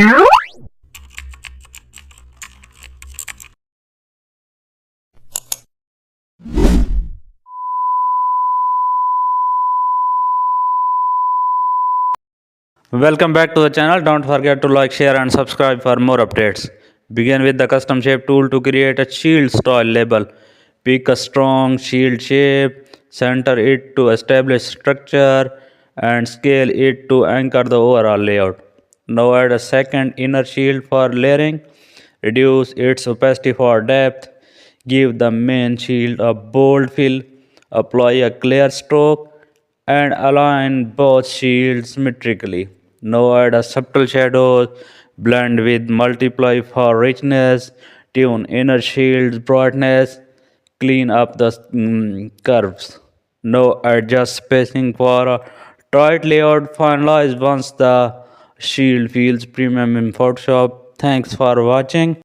Welcome back to the channel. Don't forget to like, share and subscribe for more updates. Begin with the custom shape tool to create a shield style label. Pick a strong shield shape, center it to establish structure and scale it to anchor the overall layout. Now add a second inner shield for layering. Reduce its opacity for depth. Give the main shield a bold fill. Apply a clear stroke and align both shields symmetrically. Now add a subtle shadows, blend with multiply for richness, tune inner shield's brightness, clean up the curves. Now adjust spacing for a tight layout. Finalize once the shield feels premium in Photoshop. Thanks for watching.